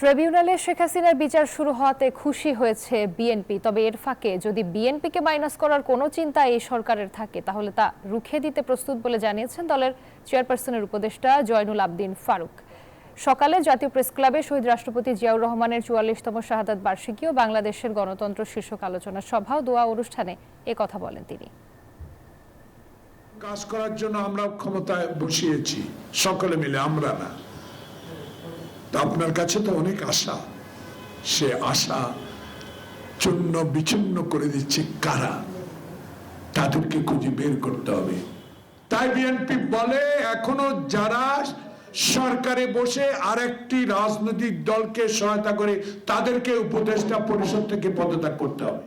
ট্রাইব্যুনালে শেখ হাসিনার বিচার শুরু হওয়াতে খুশি হয়েছে বিএনপি। তবে এর ফাঁকে যদি বিএনপিকে মাইনাস করার কোনো চিন্তা এই সরকারের থাকে তাহলে তা রুখে দিতে প্রস্তুত বলে জানিয়েছেন দলের চেয়ারপারসনের উপদেষ্টা জয়নুল আবদিন ফারুক। সকালে জাতীয় প্রেস ক্লাবে শহীদ রাষ্ট্রপতি জিয়াউর রহমানের ৪৪তম শাহাদাত বার্ষিকী ও বাংলাদেশের গণতন্ত্র শীর্ষক আলোচনা সভা ও দোয়া অনুষ্ঠানে কথা বলেন তিনি। কাজ করার জন্য আমরা ক্ষমতায় বসিয়েছি সকলে মিলে, আমরা না। আপনার কাছে তো অনেক আশা, সে আশা চূর্ণ বিচ্ছিন্ন করে দিচ্ছে কারা, তাদেরকে খুঁজে বের করতে হবে। তাই বিএনপি বলে এখনো যারা সরকারে বসে আরেকটি রাজনৈতিক দলকে সহায়তা করে তাদেরকে উপদেষ্টা পরিষদ থেকে পদত্যাগ করতে হবে।